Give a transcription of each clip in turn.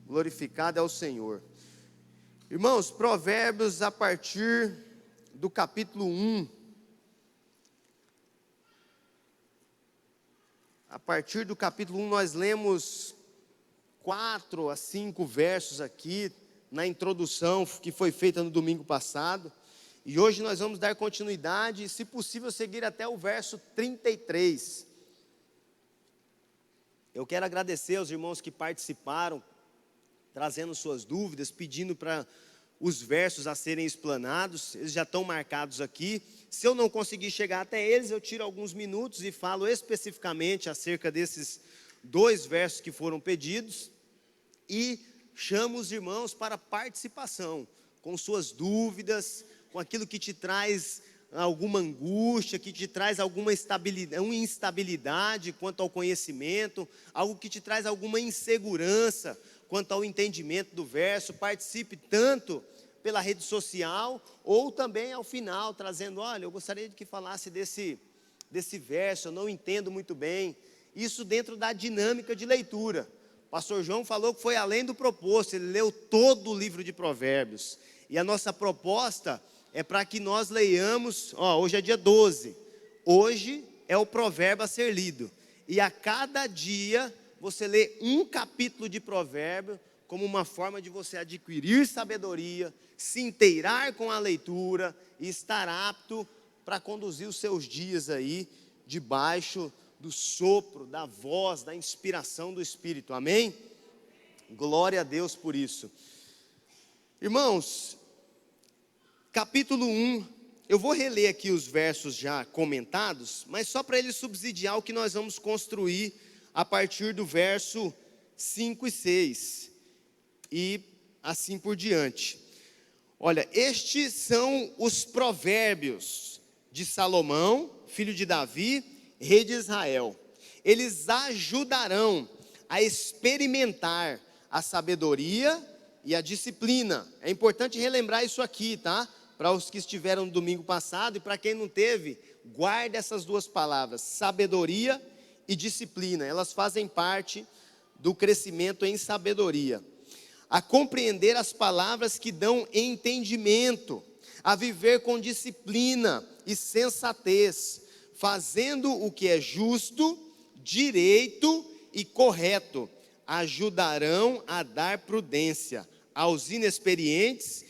Glorificado é o Senhor. Irmãos, Provérbios a partir do capítulo 1. A partir do capítulo 1 nós lemos 4 a 5 versos aqui na introdução que foi feita no domingo passado. E hoje nós vamos dar continuidade e, se possível, seguir até o verso 33. Eu quero agradecer aos irmãos que participaram, trazendo suas dúvidas, pedindo para os versos a serem explanados. Eles já estão marcados aqui. Se eu não conseguir chegar até eles, eu tiro alguns minutos e falo especificamente acerca desses 2 versos que foram pedidos. E chamo os irmãos para participação, com suas dúvidas, com aquilo que te traz alguma angústia, que te traz alguma instabilidade quanto ao conhecimento, algo que te traz alguma insegurança quanto ao entendimento do verso. Participe tanto pela rede social, ou também ao final, trazendo, olha, eu gostaria de que falasse desse verso, eu não entendo muito bem. Isso dentro da dinâmica de leitura. O pastor João falou que foi além do proposto, ele leu todo o livro de Provérbios. E a nossa proposta é para que nós leiamos, hoje é dia 12, hoje é o provérbio a ser lido. E a cada dia você lê um capítulo de provérbio, como uma forma de você adquirir sabedoria, se inteirar com a leitura e estar apto para conduzir os seus dias aí, debaixo do sopro, da voz, da inspiração do Espírito, amém? Glória a Deus por isso. Irmãos, capítulo 1, eu vou reler aqui os versos já comentados, mas só para ele subsidiar o que nós vamos construir a partir do verso 5 e 6, e assim por diante. Olha, estes são os provérbios de Salomão, filho de Davi, rei de Israel. Eles ajudarão a experimentar a sabedoria e a disciplina. É importante relembrar isso aqui, tá? Para os que estiveram no domingo passado e para quem não teve, guarde essas 2 palavras, sabedoria e disciplina. Elas fazem parte do crescimento em sabedoria. A compreender as palavras que dão entendimento, a viver com disciplina e sensatez, fazendo o que é justo, direito e correto, ajudarão a dar prudência aos inexperientes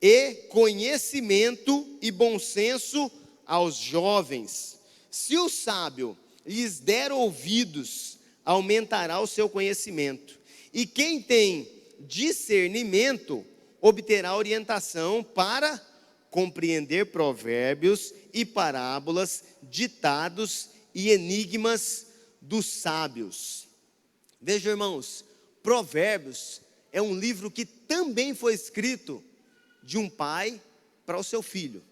e conhecimento e bom senso aos jovens. Se o sábio lhes der ouvidos, aumentará o seu conhecimento. E quem tem discernimento obterá orientação para compreender provérbios e parábolas, ditados e enigmas dos sábios. Vejam, irmãos, Provérbios é um livro que também foi escrito de um pai para o seu filho,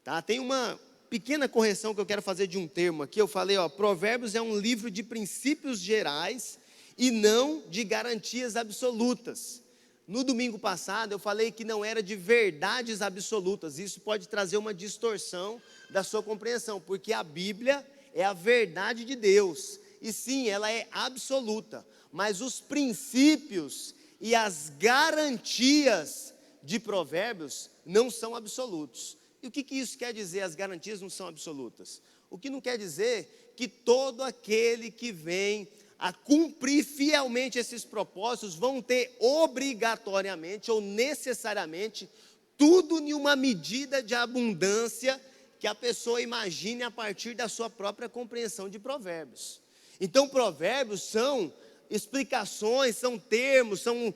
tá? Tem uma pequena correção que eu quero fazer de um termo aqui. Eu falei, Provérbios é um livro de princípios gerais e não de garantias absolutas. No domingo passado eu falei que não era de verdades absolutas. Isso pode trazer uma distorção da sua compreensão, porque a Bíblia é a verdade de Deus, e sim, ela é absoluta, mas os princípios e as garantias de Provérbios não são absolutos. E o que isso quer dizer? As garantias não são absolutas. O que não quer dizer que todo aquele que vem a cumprir fielmente esses propósitos vão ter obrigatoriamente ou necessariamente tudo em uma medida de abundância que a pessoa imagine a partir da sua própria compreensão de Provérbios. Então, Provérbios são explicações, são termos, são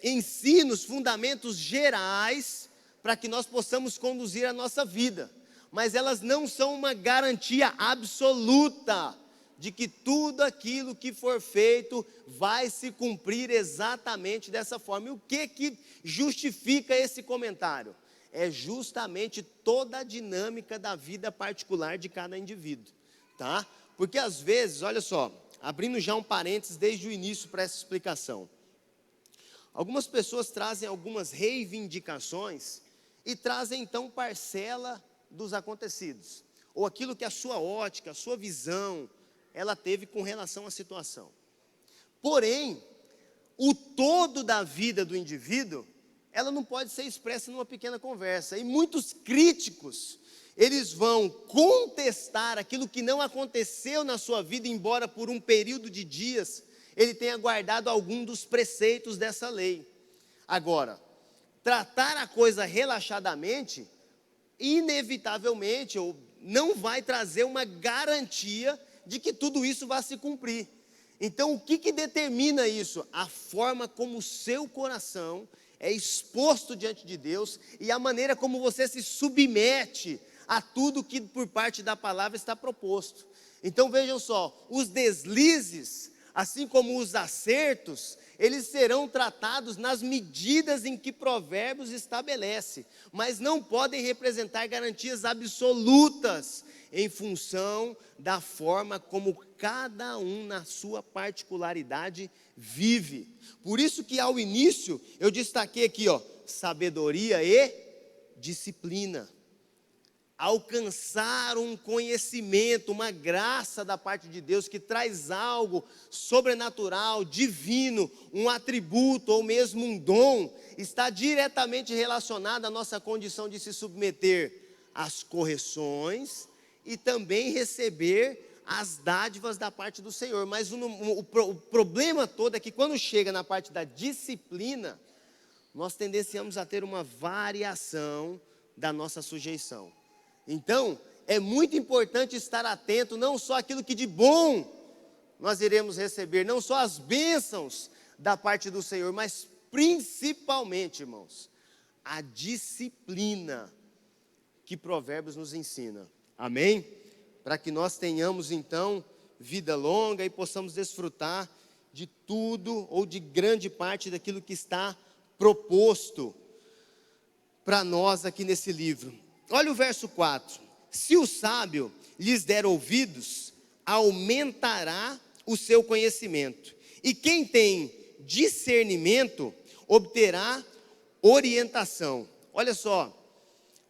ensinos, fundamentos gerais para que nós possamos conduzir a nossa vida, mas elas não são uma garantia absoluta de que tudo aquilo que for feito vai se cumprir exatamente dessa forma. E o que justifica esse comentário? É justamente toda a dinâmica da vida particular de cada indivíduo, tá? Porque às vezes, olha só, abrindo já um parênteses desde o início para essa explicação, algumas pessoas trazem algumas reivindicações e trazem então parcela dos acontecidos, ou aquilo que a sua ótica, a sua visão, ela teve com relação à situação. Porém, o todo da vida do indivíduo, ela não pode ser expressa numa pequena conversa. E muitos críticos, eles vão contestar aquilo que não aconteceu na sua vida, embora por um período de dias ele tenha guardado algum dos preceitos dessa lei. Agora, tratar a coisa relaxadamente, inevitavelmente, ou não vai trazer uma garantia de que tudo isso vai se cumprir. Então, o que determina isso? A forma como o seu coração é exposto diante de Deus e a maneira como você se submete a tudo que por parte da palavra está proposto. Então vejam só, os deslizes, assim como os acertos, eles serão tratados nas medidas em que Provérbios estabelece, mas não podem representar garantias absolutas em função da forma como cada um na sua particularidade vive. Por isso que ao início eu destaquei aqui, sabedoria e disciplina. Alcançar um conhecimento, uma graça da parte de Deus que traz algo sobrenatural, divino, um atributo ou mesmo um dom, está diretamente relacionado à nossa condição de se submeter às correções e também receber as dádivas da parte do Senhor. Mas o problema todo é que quando chega na parte da disciplina, nós tendenciamos a ter uma variação da nossa sujeição. Então, é muito importante estar atento, não só àquilo que de bom nós iremos receber, não só as bênçãos da parte do Senhor, mas principalmente, irmãos, a disciplina que Provérbios nos ensina. Amém? Para que nós tenhamos então vida longa e possamos desfrutar de tudo ou de grande parte daquilo que está proposto para nós aqui nesse livro. Olha o verso 4. Se o sábio lhes der ouvidos, aumentará o seu conhecimento. E quem tem discernimento, obterá orientação. Olha só,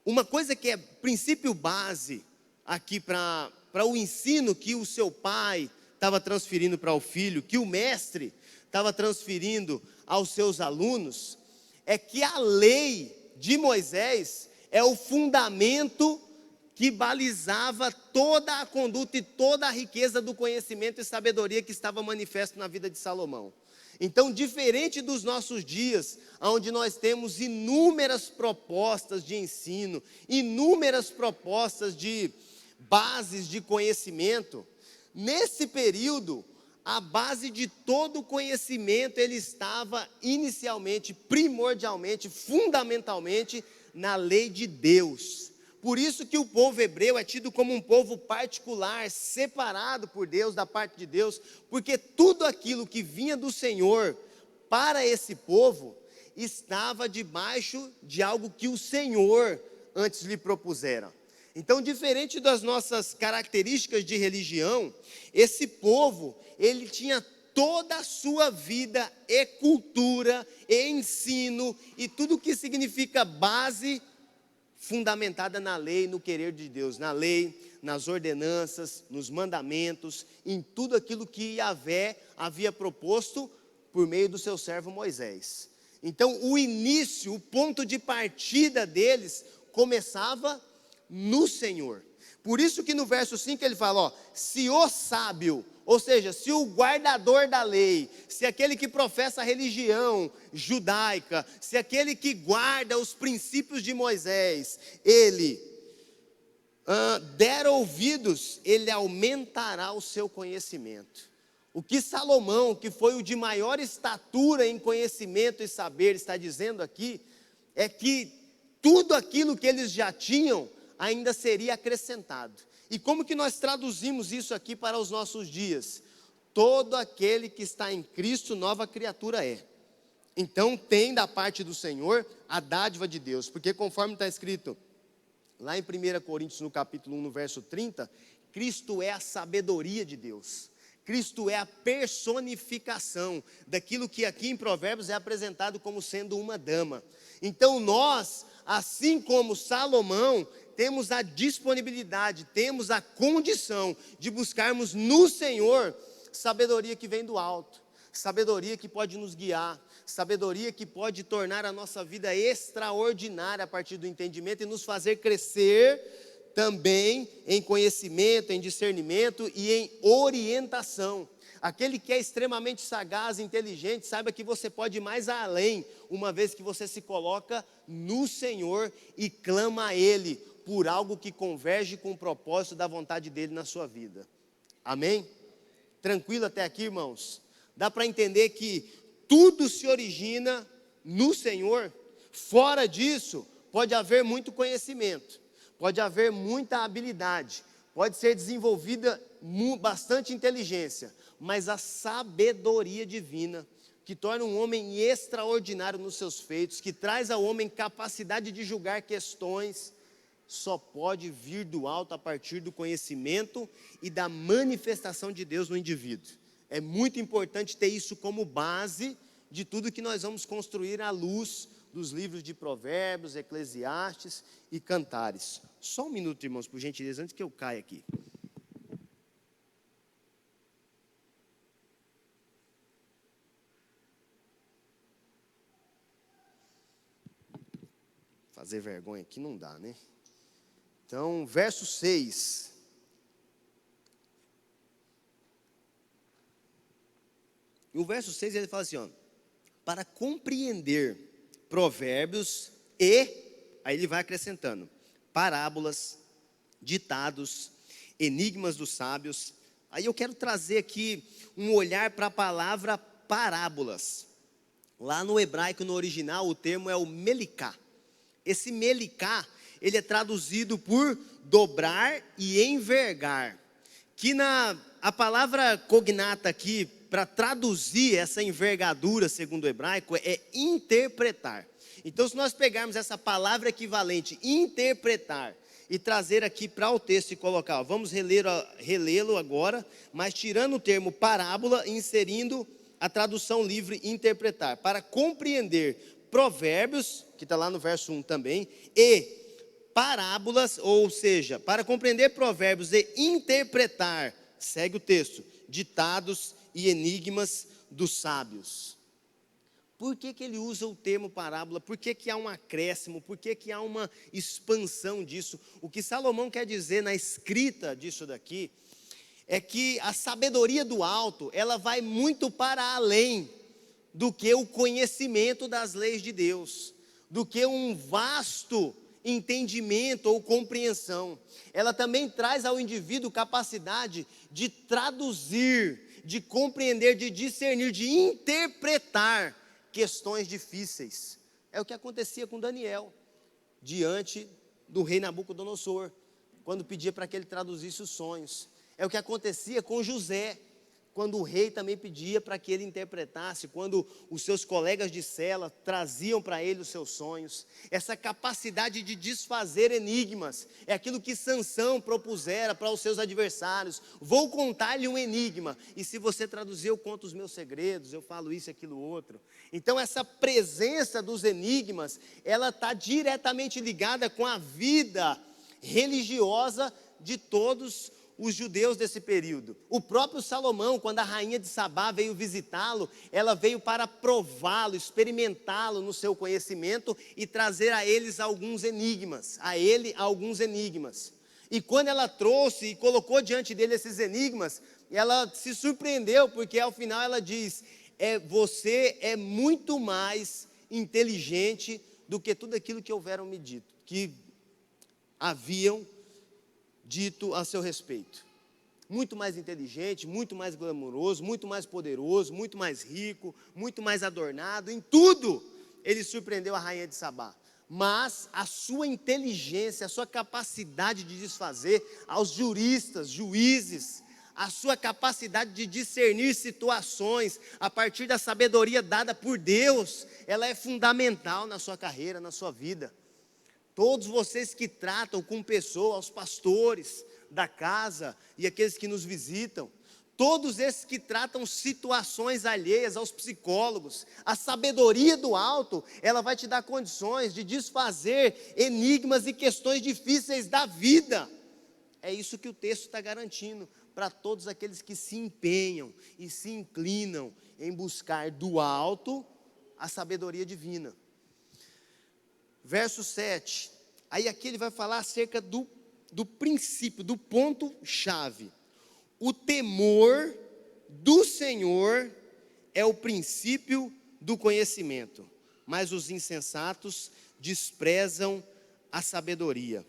uma coisa que é princípio base aqui para o ensino que o seu pai estava transferindo para o filho, que o mestre estava transferindo aos seus alunos, é que a lei de Moisés é o fundamento que balizava toda a conduta e toda a riqueza do conhecimento e sabedoria que estava manifesto na vida de Salomão. Então, diferente dos nossos dias, onde nós temos inúmeras propostas de ensino, inúmeras propostas de bases de conhecimento, nesse período, a base de todo o conhecimento, ele estava inicialmente, primordialmente, fundamentalmente, na lei de Deus. Por isso que o povo hebreu é tido como um povo particular, separado por Deus, da parte de Deus, porque tudo aquilo que vinha do Senhor para esse povo, estava debaixo de algo que o Senhor antes lhe propusera. Então, diferente das nossas características de religião, esse povo, ele tinha toda a sua vida e cultura, e ensino, e tudo que significa base, fundamentada na lei, no querer de Deus, na lei, nas ordenanças, nos mandamentos, em tudo aquilo que Yahvé havia proposto por meio do seu servo Moisés. Então, o início, o ponto de partida deles, começava no Senhor. Por isso que no verso 5 ele fala, se o sábio, ou seja, se o guardador da lei, se aquele que professa a religião judaica, se aquele que guarda os princípios de Moisés, ele der ouvidos, ele aumentará o seu conhecimento. O que Salomão, que foi o de maior estatura em conhecimento e saber, está dizendo aqui, é que tudo aquilo que eles já tinham, ainda seria acrescentado. E como que nós traduzimos isso aqui para os nossos dias? Todo aquele que está em Cristo, nova criatura é. Então tem da parte do Senhor a dádiva de Deus, porque conforme está escrito lá em 1 Coríntios no capítulo 1, no verso 30, Cristo é a sabedoria de Deus. Cristo é a personificação daquilo que aqui em Provérbios é apresentado como sendo uma dama. Então nós, assim como Salomão, temos a disponibilidade, temos a condição de buscarmos no Senhor sabedoria que vem do alto, sabedoria que pode nos guiar, sabedoria que pode tornar a nossa vida extraordinária a partir do entendimento e nos fazer crescer também em conhecimento, em discernimento e em orientação. Aquele que é extremamente sagaz, inteligente, saiba que você pode ir mais além, uma vez que você se coloca no Senhor e clama a Ele por algo que converge com o propósito da vontade dEle na sua vida. Amém? Tranquilo até aqui, irmãos? Dá para entender que tudo se origina no Senhor? Fora disso, pode haver muito conhecimento, pode haver muita habilidade, pode ser desenvolvida bastante inteligência, mas a sabedoria divina, que torna um homem extraordinário nos seus feitos, que traz ao homem capacidade de julgar questões, só pode vir do alto a partir do conhecimento e da manifestação de Deus no indivíduo. É muito importante ter isso como base de tudo que nós vamos construir à luz dos livros de Provérbios, Eclesiastes e Cantares. Só um minuto, irmãos, por gentileza, antes que eu caia aqui. Fazer vergonha aqui não dá, né? Então, verso 6. E o verso 6 ele fala assim, ó, para compreender provérbios e, aí ele vai acrescentando, parábolas, ditados, enigmas dos sábios. Aí eu quero trazer aqui um olhar para a palavra parábolas. Lá no hebraico, no original, o termo é o melicá. Esse melicá, ele é traduzido por dobrar e envergar, que a palavra cognata aqui, para traduzir essa envergadura, segundo o hebraico, é interpretar. Então, se nós pegarmos essa palavra equivalente, interpretar, e trazer aqui para o texto e colocar, ó, vamos relê-lo agora, mas tirando o termo parábola e inserindo a tradução livre interpretar, para compreender provérbios, que está lá no verso 1 também, e parábolas, ou seja, para compreender provérbios e interpretar, segue o texto, ditados e enigmas dos sábios. Por que ele usa o termo parábola? Por que há um acréscimo? Por que há uma expansão disso? O que Salomão quer dizer na escrita disso daqui, é que a sabedoria do alto, ela vai muito para além do que o conhecimento das leis de Deus, do que um vasto entendimento ou compreensão. Ela também traz ao indivíduo capacidade de traduzir, de compreender, de discernir, de interpretar questões difíceis. É o que acontecia com Daniel, diante do rei Nabucodonosor, quando pedia para que ele traduzisse os sonhos. É o que acontecia com José, quando o rei também pedia para que ele interpretasse, quando os seus colegas de cela traziam para ele os seus sonhos. Essa capacidade de desfazer enigmas, é aquilo que Sansão propusera para os seus adversários. Vou contar-lhe um enigma, e se você traduzir, eu conto os meus segredos, eu falo isso, aquilo, outro. Então essa presença dos enigmas, ela está diretamente ligada com a vida religiosa de todos os judeus desse período. O próprio Salomão, quando a rainha de Sabá veio visitá-lo, ela veio para prová-lo, experimentá-lo no seu conhecimento e trazer a eles alguns enigmas, E quando ela trouxe e colocou diante dele esses enigmas, ela se surpreendeu, porque ao final ela diz, você é muito mais inteligente do que tudo aquilo que houveram me dito, que haviam dito a seu respeito. Muito mais inteligente, muito mais glamouroso, muito mais poderoso, muito mais rico, muito mais adornado, em tudo ele surpreendeu a rainha de Sabá. Mas a sua inteligência, a sua capacidade de desfazer, aos juristas, juízes, a sua capacidade de discernir situações, a partir da sabedoria dada por Deus, ela é fundamental na sua carreira, na sua vida. Todos vocês que tratam com pessoas, os pastores da casa e aqueles que nos visitam, todos esses que tratam situações alheias aos psicólogos, a sabedoria do alto, ela vai te dar condições de desfazer enigmas e questões difíceis da vida. É isso que o texto está garantindo para todos aqueles que se empenham e se inclinam em buscar do alto a sabedoria divina. Verso 7, aí aqui ele vai falar acerca do princípio, do ponto-chave. O temor do Senhor é o princípio do conhecimento, mas os insensatos desprezam a sabedoria.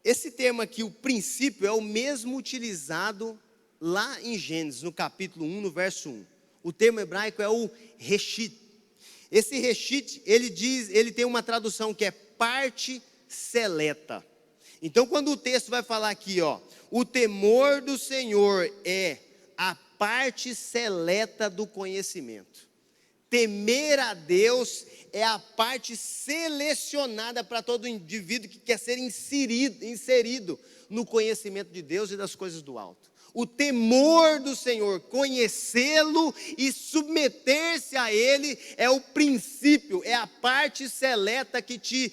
Esse termo aqui, o princípio, é o mesmo utilizado lá em Gênesis, no capítulo 1, no verso 1. O termo hebraico é o reshit. Esse reshit, ele tem uma tradução que é parte seleta. Então, quando o texto vai falar aqui, o temor do Senhor é a parte seleta do conhecimento. Temer a Deus é a parte selecionada para todo indivíduo que quer ser inserido no conhecimento de Deus e das coisas do alto. O temor do Senhor, conhecê-lo e submeter-se a Ele, é o princípio, é a parte seleta que te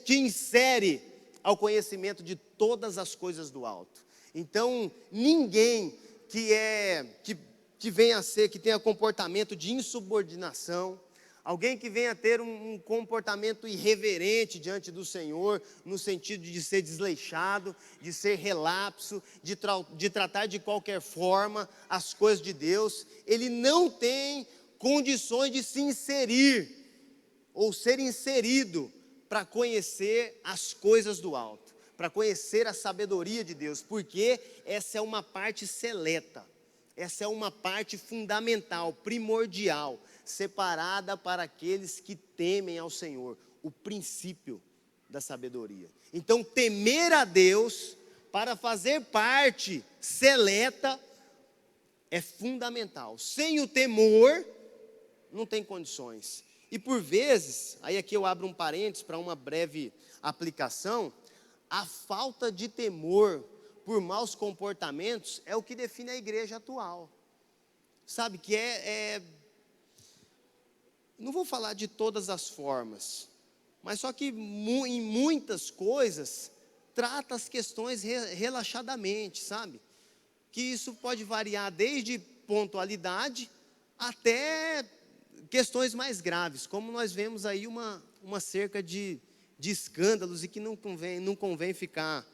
insere ao conhecimento de todas as coisas do alto. Então, ninguém que venha a ser, que tenha comportamento de insubordinação, alguém que venha a ter um comportamento irreverente diante do Senhor, no sentido de ser desleixado, de ser relapso, de tratar de qualquer forma as coisas de Deus, ele não tem condições de se inserir, ou ser inserido, para conhecer as coisas do alto, para conhecer a sabedoria de Deus, porque essa é uma parte seleta. Essa é uma parte fundamental, primordial, separada para aqueles que temem ao Senhor, o princípio da sabedoria. Então, temer a Deus, para fazer parte seleta, é fundamental. Sem o temor, não tem condições. E por vezes, aí aqui eu abro um parênteses para uma breve aplicação, a falta de temor por maus comportamentos é o que define a igreja atual. Sabe que não vou falar de todas as formas, mas só que em muitas coisas trata as questões relaxadamente, sabe? Que isso pode variar desde pontualidade até questões mais graves, como nós vemos aí uma cerca de escândalos e que não convém ficar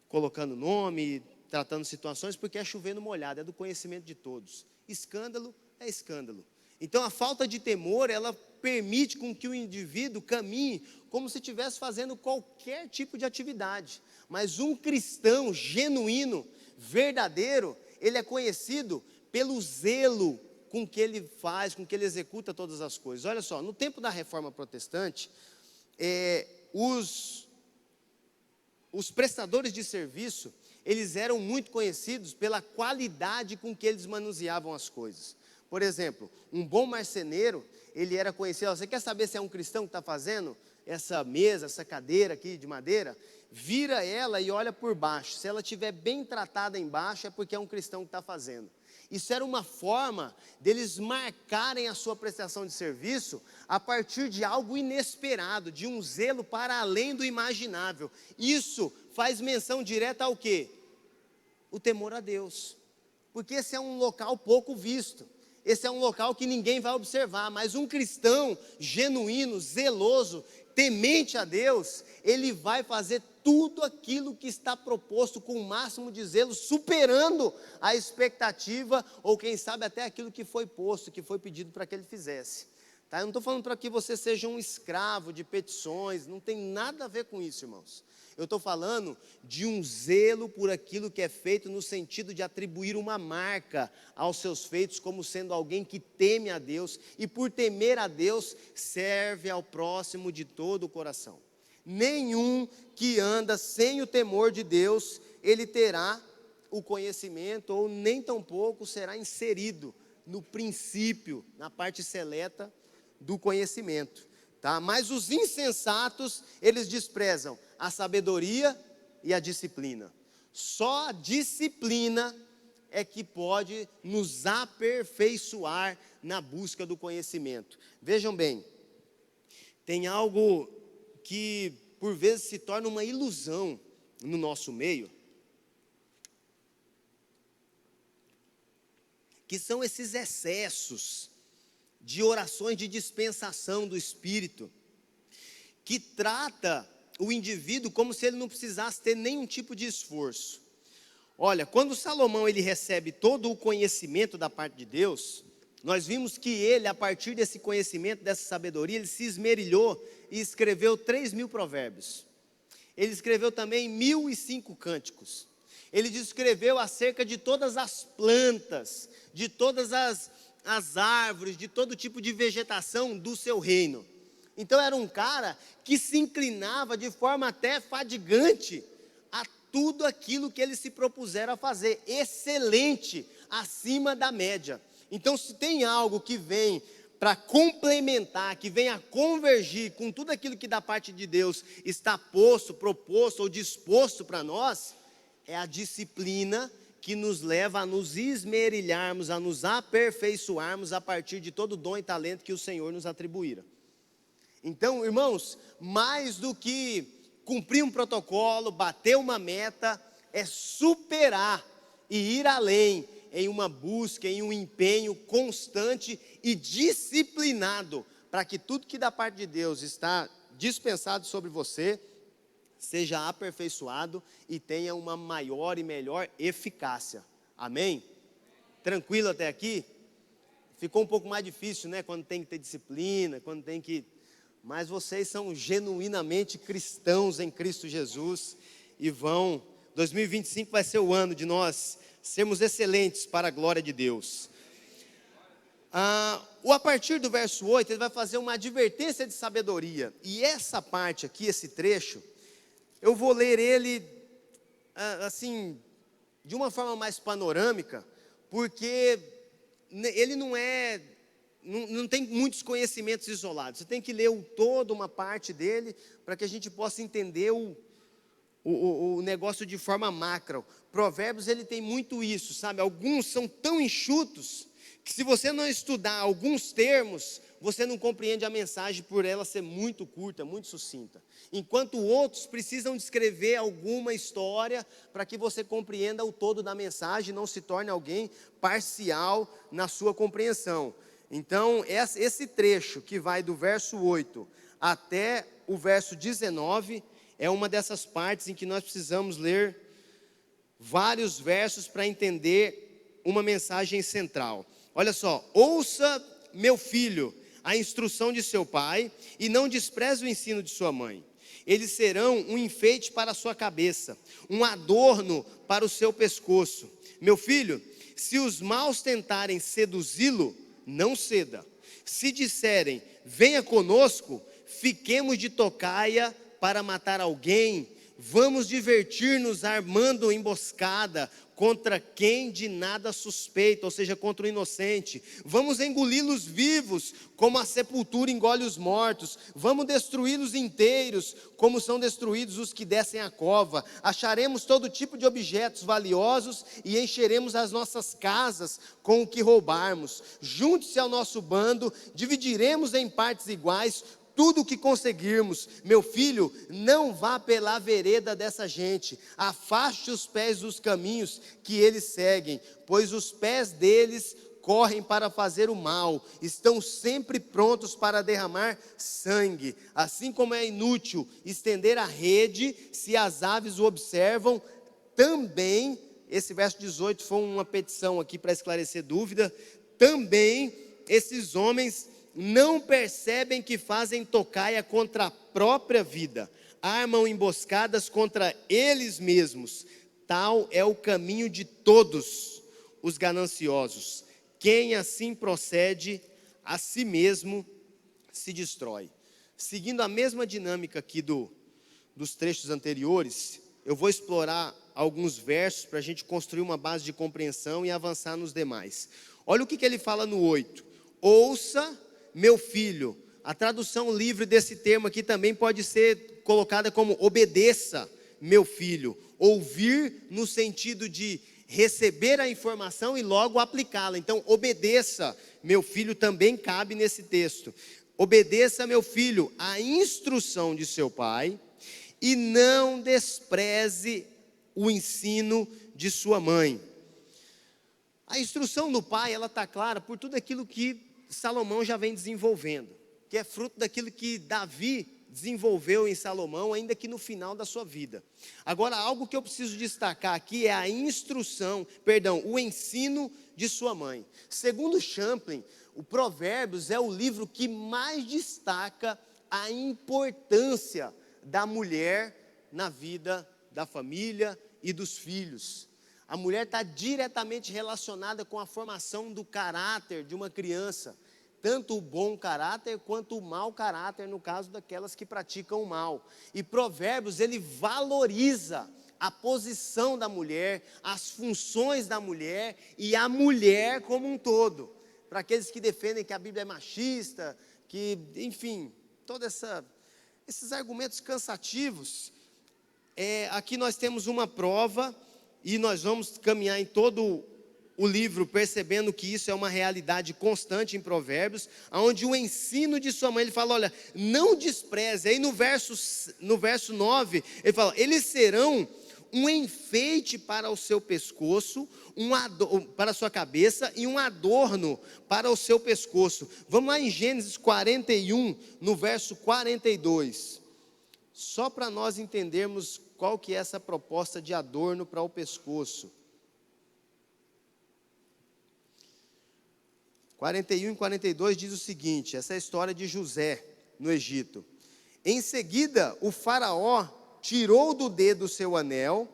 colocando nome, tratando situações, porque é chovendo molhado, é do conhecimento de todos. Escândalo é escândalo. Então a falta de temor, ela permite com que o indivíduo caminhe como se estivesse fazendo qualquer tipo de atividade. Mas um cristão genuíno, verdadeiro, ele é conhecido pelo zelo com que ele faz, com que ele executa todas as coisas. Olha só, no tempo da Reforma Protestante, os prestadores de serviço, eles eram muito conhecidos pela qualidade com que eles manuseavam as coisas. Por exemplo, um bom marceneiro, ele era conhecido, você quer saber se é um cristão que está fazendo essa mesa, essa cadeira aqui de madeira? Vira ela e olha por baixo, se ela estiver bem tratada embaixo, é porque é um cristão que está fazendo. Isso era uma forma deles marcarem a sua prestação de serviço a partir de algo inesperado, de um zelo para além do imaginável. Isso faz menção direta ao quê? O temor a Deus. Porque esse é um local pouco visto. Esse é um local que ninguém vai observar, mas um cristão genuíno, zeloso, temente a Deus, ele vai fazer tudo aquilo que está proposto com o máximo de zelo, superando a expectativa, ou quem sabe até aquilo que foi posto, que foi pedido para que ele fizesse. Tá? Eu não estou falando para que você seja um escravo de petições, não tem nada a ver com isso, irmãos. Eu estou falando de um zelo por aquilo que é feito, no sentido de atribuir uma marca aos seus feitos, como sendo alguém que teme a Deus, e por temer a Deus, serve ao próximo de todo o coração. Nenhum que anda sem o temor de Deus, ele terá o conhecimento, ou nem tampouco será inserido no princípio, na parte seleta do conhecimento. Tá? Mas os insensatos, eles desprezam a sabedoria e a disciplina. Só a disciplina é que pode nos aperfeiçoar na busca do conhecimento. Vejam bem, tem algo que por vezes se torna uma ilusão no nosso meio, que são esses excessos de orações de dispensação do Espírito, que trata o indivíduo como se ele não precisasse ter nenhum tipo de esforço. Olha, quando Salomão ele recebe todo o conhecimento da parte de Deus, nós vimos que ele, a partir desse conhecimento, dessa sabedoria, ele se esmerilhou e escreveu 3.000 provérbios. Ele escreveu também 1.005 cânticos. Ele descreveu acerca de todas as plantas, de todas as árvores, de todo tipo de vegetação do seu reino. Então era um cara que se inclinava de forma até fadigante a tudo aquilo que ele se propusera a fazer, excelente, acima da média. Então, se tem algo que vem para complementar, que vem a convergir com tudo aquilo que da parte de Deus está posto, proposto ou disposto para nós, é a disciplina que nos leva a nos esmerilharmos, a nos aperfeiçoarmos a partir de todo dom e talento que o Senhor nos atribuíra. Então, irmãos, mais do que cumprir um protocolo, bater uma meta, é superar e ir além em uma busca, em um empenho constante e disciplinado, para que tudo que da parte de Deus está dispensado sobre você, seja aperfeiçoado e tenha uma maior e melhor eficácia. Amém? Tranquilo até aqui? Ficou um pouco mais difícil, né? Quando tem que ter disciplina, quando tem que... Mas vocês são genuinamente cristãos em Cristo Jesus e 2025 vai ser o ano de nós sermos excelentes para a glória de Deus. A partir do verso 8, ele vai fazer uma advertência de sabedoria. E essa parte aqui, esse trecho, eu vou ler ele, assim, de uma forma mais panorâmica, porque ele não tem muitos conhecimentos isolados. Você tem que ler toda uma parte dele, para que a gente possa entender o negócio de forma macro. Provérbios, ele tem muito isso, sabe? Alguns são tão enxutos, que se você não estudar alguns termos, você não compreende a mensagem por ela ser muito curta, muito sucinta. Enquanto outros precisam descrever alguma história, para que você compreenda o todo da mensagem, e não se torne alguém parcial na sua compreensão. Então, esse trecho que vai do verso 8 até o verso 19, é uma dessas partes em que nós precisamos ler vários versos para entender uma mensagem central. Olha só: ouça, meu filho, a instrução de seu pai, e não despreze o ensino de sua mãe. Eles serão um enfeite para a sua cabeça, um adorno para o seu pescoço. Meu filho, se os maus tentarem seduzi-lo, não ceda. Se disserem, venha conosco, fiquemos de tocaia para matar alguém, vamos divertir-nos armando emboscada contra quem de nada suspeita, ou seja, contra o inocente. Vamos engoli-los vivos, como a sepultura engole os mortos. Vamos destruí-los inteiros, como são destruídos os que descem a cova. Acharemos todo tipo de objetos valiosos e encheremos as nossas casas com o que roubarmos. Junte-se ao nosso bando, dividiremos em partes iguais tudo o que conseguirmos. Meu filho, não vá pela vereda dessa gente, afaste os pés dos caminhos que eles seguem, pois os pés deles correm para fazer o mal, estão sempre prontos para derramar sangue. Assim como é inútil estender a rede, se as aves o observam, também, esse verso 18 foi uma petição aqui para esclarecer dúvida, também esses homens não percebem que fazem tocaia contra a própria vida, armam emboscadas contra eles mesmos. Tal é o caminho de todos os gananciosos. Quem assim procede, a si mesmo se destrói. Seguindo a mesma dinâmica aqui dos trechos anteriores, eu vou explorar alguns versos para a gente construir uma base de compreensão e avançar nos demais. Olha o que ele fala no 8. Ouça, meu filho. A tradução livre desse termo aqui também pode ser colocada como obedeça, meu filho. Ouvir no sentido de receber a informação e logo aplicá-la. Então, obedeça, meu filho, também cabe nesse texto. Obedeça, meu filho, a instrução de seu pai e não despreze o ensino de sua mãe. A instrução do pai, ela está clara por tudo aquilo que Salomão já vem desenvolvendo, que é fruto daquilo que Davi desenvolveu em Salomão, ainda que no final da sua vida. Agora, algo que eu preciso destacar aqui é a o ensino de sua mãe. Segundo Champlin, o Provérbios é o livro que mais destaca a importância da mulher na vida da família e dos filhos. A mulher está diretamente relacionada com a formação do caráter de uma criança, tanto o bom caráter quanto o mau caráter, no caso daquelas que praticam o mal. E Provérbios, ele valoriza a posição da mulher, as funções da mulher e a mulher como um todo. Para aqueles que defendem que a Bíblia é machista, que, enfim, todos esses argumentos cansativos, aqui nós temos uma prova, e nós vamos caminhar em todo o livro percebendo que isso é uma realidade constante em Provérbios, onde o ensino de sua mãe, ele fala, olha, não despreze. Aí no verso 9, ele fala, eles serão um enfeite para o seu pescoço, para a sua cabeça, e um adorno para o seu pescoço. Vamos lá em Gênesis 41, no verso 42, só para nós entendermos qual que é essa proposta de adorno para o pescoço. 41 e 42 diz o seguinte, essa é a história de José no Egito. Em seguida, o faraó tirou do dedo o seu anel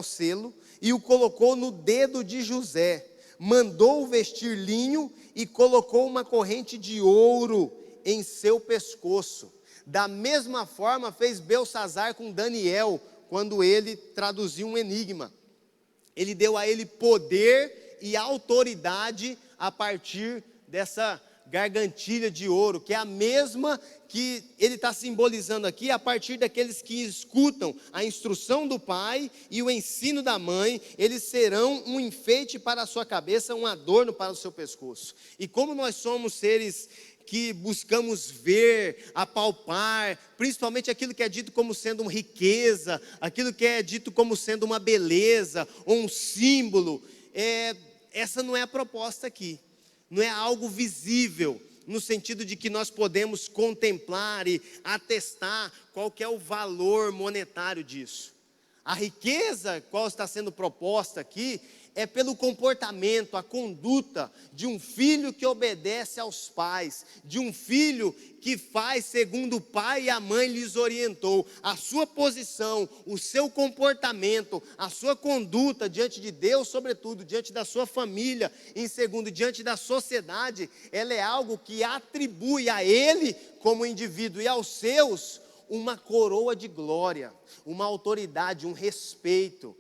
selo, e o colocou no dedo de José. Mandou vestir linho e colocou uma corrente de ouro em seu pescoço. Da mesma forma fez Belsazar com Daniel, quando ele traduziu um enigma. Ele deu a ele poder e autoridade a partir dessa gargantilha de ouro, que é a mesma que ele está simbolizando aqui, a partir daqueles que escutam a instrução do pai e o ensino da mãe, eles serão um enfeite para a sua cabeça, um adorno para o seu pescoço. E como nós somos seres que buscamos ver, apalpar, principalmente aquilo que é dito como sendo uma riqueza, aquilo que é dito como sendo uma beleza, ou um símbolo, essa não é a proposta aqui, não é algo visível, no sentido de que nós podemos contemplar e atestar qual que é o valor monetário disso. A riqueza, qual está sendo proposta aqui, é pelo comportamento, a conduta de um filho que obedece aos pais, de um filho que faz segundo o pai e a mãe lhes orientou. A sua posição, o seu comportamento, a sua conduta diante de Deus, sobretudo diante da sua família, em segundo, diante da sociedade, ela é algo que atribui a ele como indivíduo e aos seus uma coroa de glória, uma autoridade, um respeito.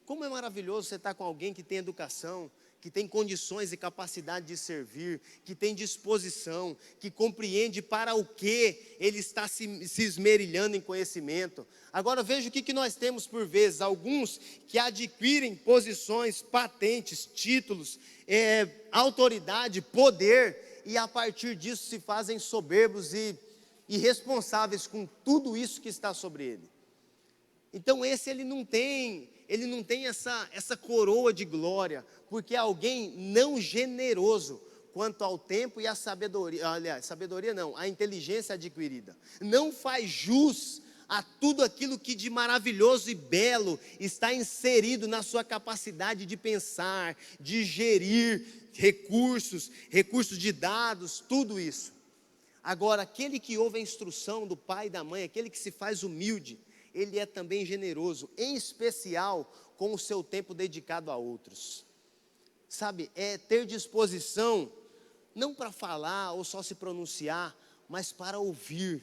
Como é maravilhoso você estar com alguém que tem educação, que tem condições e capacidade de servir, que tem disposição, que compreende para o que ele está se esmerilhando em conhecimento. Agora veja o que nós temos por vezes, alguns que adquirem posições, patentes, títulos, autoridade, poder, e a partir disso se fazem soberbos e irresponsáveis com tudo isso que está sobre ele. Então ele não tem essa coroa de glória, porque é alguém não generoso quanto ao tempo e a sabedoria, aliás, sabedoria não, a inteligência adquirida. Não faz jus a tudo aquilo que de maravilhoso e belo está inserido na sua capacidade de pensar, de gerir recursos de dados, tudo isso. Agora, aquele que ouve a instrução do pai e da mãe, aquele que se faz humilde, ele é também generoso, em especial com o seu tempo dedicado a outros. Sabe, é ter disposição, não para falar ou só se pronunciar, mas para ouvir.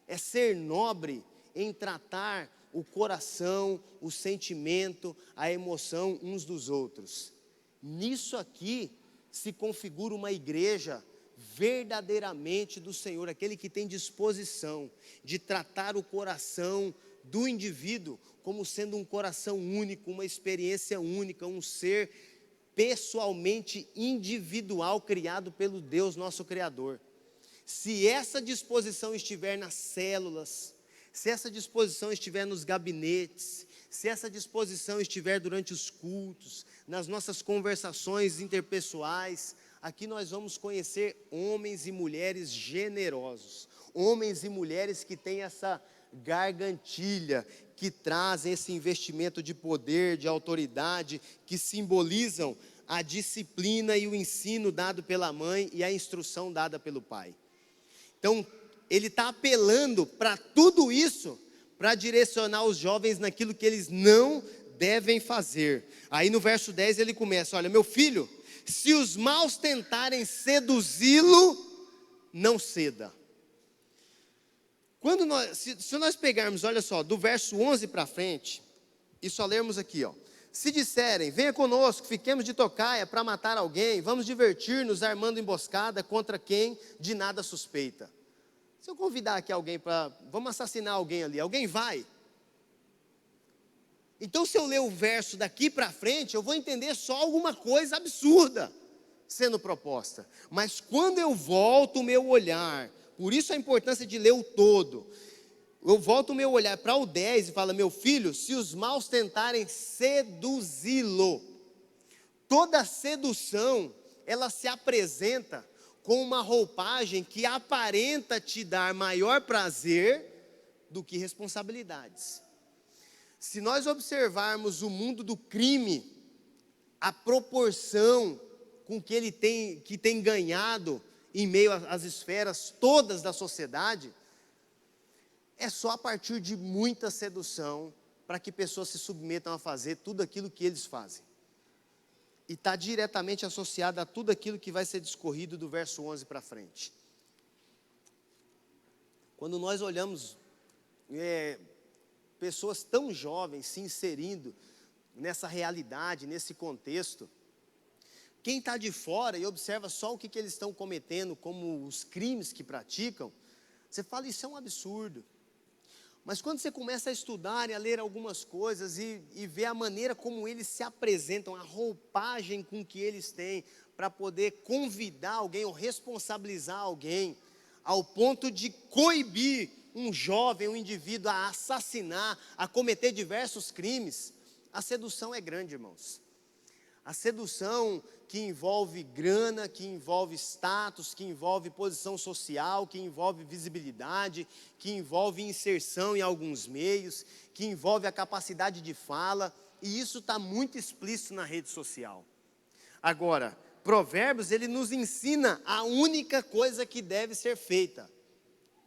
É ser nobre em tratar o coração, o sentimento, a emoção uns dos outros. Nisso aqui se configura uma igreja verdadeiramente do Senhor, aquele que tem disposição de tratar o coração do indivíduo como sendo um coração único, uma experiência única, um ser pessoalmente individual criado pelo Deus nosso Criador. Se essa disposição estiver nas células, se essa disposição estiver nos gabinetes, se essa disposição estiver durante os cultos, nas nossas conversações interpessoais, aqui nós vamos conhecer homens e mulheres generosos, homens e mulheres que têm essa gargantilha, que trazem esse investimento de poder, de autoridade, que simbolizam a disciplina e o ensino dado pela mãe e a instrução dada pelo pai. Então, ele está apelando para tudo isso, para direcionar os jovens naquilo que eles não devem fazer. Aí no verso 10 ele começa: olha, meu filho, se os maus tentarem seduzi-lo, não ceda. Se nós pegarmos, olha só, do verso 11 para frente, e só lermos aqui, ó. Se disserem, venha conosco, fiquemos de tocaia para matar alguém, vamos divertir-nos armando emboscada contra quem de nada suspeita. Se eu convidar aqui alguém vamos assassinar alguém ali, alguém vai? Então se eu ler o verso daqui para frente, eu vou entender só alguma coisa absurda sendo proposta. Mas quando eu volto o meu olhar, por isso a importância de ler o todo, eu volto o meu olhar para o 10 e falo, meu filho, se os maus tentarem seduzi-lo, toda sedução, ela se apresenta com uma roupagem que aparenta te dar maior prazer do que responsabilidades. Se nós observarmos o mundo do crime, a proporção com que ele tem ganhado em meio às esferas todas da sociedade, é só a partir de muita sedução para que pessoas se submetam a fazer tudo aquilo que eles fazem. E está diretamente associado a tudo aquilo que vai ser discorrido do verso 11 para frente. Quando nós olhamos pessoas tão jovens se inserindo nessa realidade, nesse contexto, quem está de fora e observa só o que eles estão cometendo, como os crimes que praticam, você fala, isso é um absurdo. Mas quando você começa a estudar e a ler algumas coisas e ver a maneira como eles se apresentam, a roupagem com que eles têm para poder convidar alguém ou responsabilizar alguém, ao ponto de coibir um jovem, um indivíduo a assassinar, a cometer diversos crimes, a sedução é grande, irmãos. A sedução que envolve grana, que envolve status, que envolve posição social, que envolve visibilidade, que envolve inserção em alguns meios, que envolve a capacidade de fala, e isso está muito explícito na rede social. Agora, Provérbios, ele nos ensina a única coisa que deve ser feita: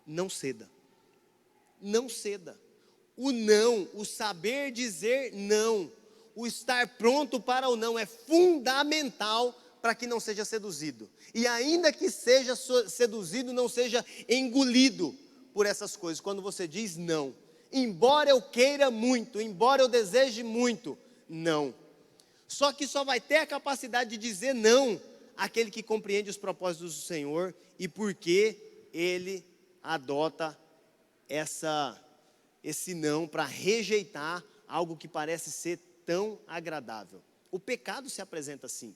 não ceda. Não ceda. O não, o saber dizer não, o estar pronto para o não é fundamental para que não seja seduzido. E ainda que seja seduzido, não seja engolido por essas coisas. Quando você diz não, embora eu queira muito, embora eu deseje muito, não. Só que só vai ter a capacidade de dizer não aquele que compreende os propósitos do Senhor e porque ele adota esse não para rejeitar algo que parece ser tão agradável. O pecado se apresenta assim.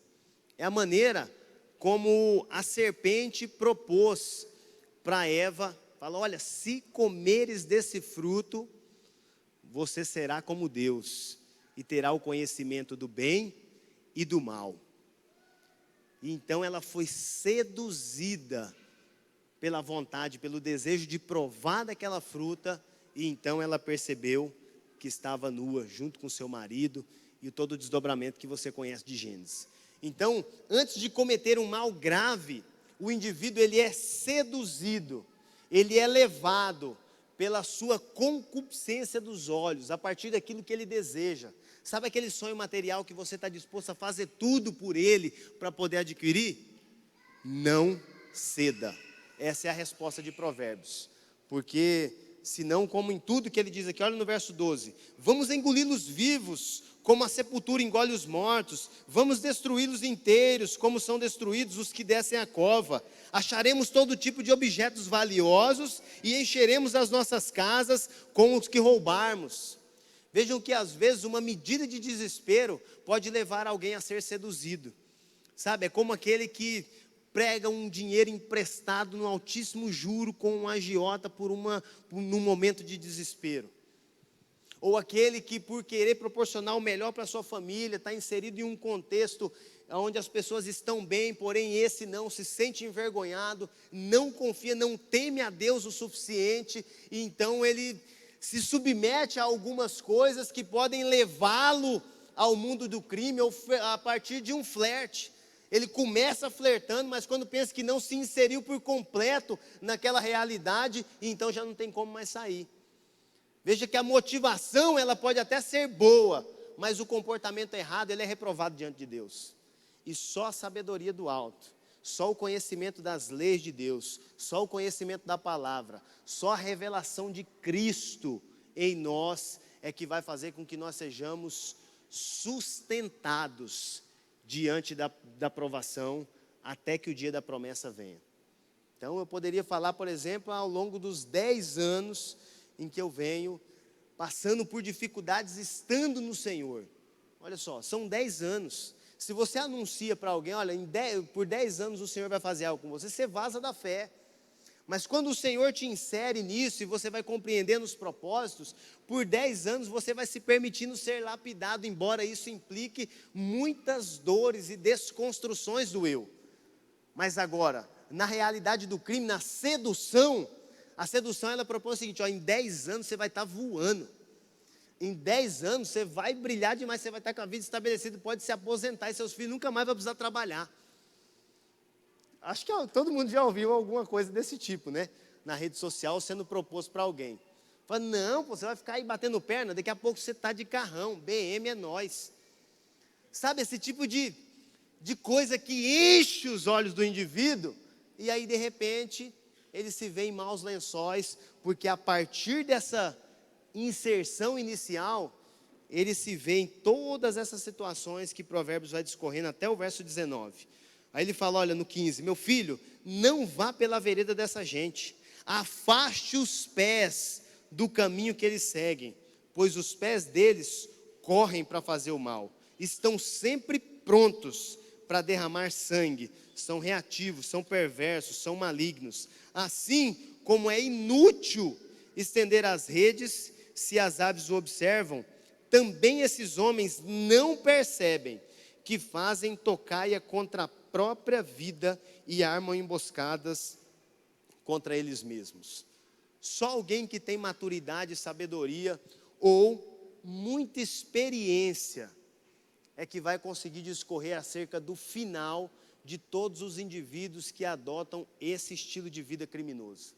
É a maneira como a serpente propôs para Eva, fala, olha, se comeres desse fruto, você será como Deus, e terá o conhecimento do bem e do mal. E então ela foi seduzida pela vontade, pelo desejo de provar daquela fruta, e então ela percebeu que estava nua, junto com seu marido, e todo o desdobramento que você conhece de Gênesis. Então, antes de cometer um mal grave, o indivíduo ele é seduzido, ele é levado pela sua concupiscência dos olhos, a partir daquilo que ele deseja. Sabe aquele sonho material que você está disposto a fazer tudo por ele, para poder adquirir? Não ceda. Essa é a resposta de Provérbios, porque senão, como em tudo que ele diz aqui, olha no verso 12, vamos engoli-los vivos, como a sepultura engole os mortos, vamos destruí-los inteiros, como são destruídos os que descem a cova, acharemos todo tipo de objetos valiosos, e encheremos as nossas casas com os que roubarmos. Vejam que às vezes uma medida de desespero pode levar alguém a ser seduzido, sabe, é como aquele que prega um dinheiro emprestado no altíssimo juro com um agiota num momento de desespero. ou aquele que por querer proporcionar o melhor para a sua família, está inserido em um contexto onde as pessoas estão bem, porém esse não, se sente envergonhado, não confia, não teme a Deus o suficiente, e então ele se submete a algumas coisas que podem levá-lo ao mundo do crime, ou a partir de um flerte. Ele começa flertando, mas quando pensa que não se inseriu por completo naquela realidade, então já não tem como mais sair. Veja que a motivação, ela pode até ser boa, mas o comportamento errado, ele é reprovado diante de Deus. E só a sabedoria do alto, só o conhecimento das leis de Deus, só o conhecimento da palavra, só a revelação de Cristo em nós é que vai fazer com que nós sejamos sustentados diante da provação, até que o dia da promessa venha. Então eu poderia falar, por exemplo, ao longo dos 10 anos em que eu venho passando por dificuldades estando no Senhor. Olha só, são 10 anos. Se você anuncia para alguém, olha, por 10 anos o Senhor vai fazer algo com você, você vaza da fé. Mas quando o Senhor te insere nisso e você vai compreendendo os propósitos, por 10 anos você vai se permitindo ser lapidado, embora isso implique muitas dores e desconstruções do eu. Mas agora, na realidade do crime, na sedução, a sedução ela propõe o seguinte, ó, em 10 anos você vai estar voando. Em 10 anos você vai brilhar demais, você vai estar com a vida estabelecida, pode se aposentar e seus filhos nunca mais vão precisar trabalhar. Acho que todo mundo já ouviu alguma coisa desse tipo, né? Na rede social sendo proposto para alguém. Fala, não, pô, você vai ficar aí batendo perna, daqui a pouco você está de carrão, BM é nós. Sabe, esse tipo de coisa que enche os olhos do indivíduo, e aí de repente ele se vê em maus lençóis, porque a partir dessa inserção inicial, ele se vê em todas essas situações que Provérbios vai discorrendo até o verso 19. Aí ele fala, olha, no 15, meu filho, não vá pela vereda dessa gente, afaste os pés do caminho que eles seguem, pois os pés deles correm para fazer o mal, estão sempre prontos para derramar sangue, são reativos, são perversos, são malignos, assim como é inútil estender as redes, se as aves o observam, também esses homens não percebem que fazem tocaia contra a própria vida e armam emboscadas contra eles mesmos. Só alguém que tem maturidade, sabedoria ou muita experiência é que vai conseguir discorrer acerca do final de todos os indivíduos que adotam esse estilo de vida criminoso,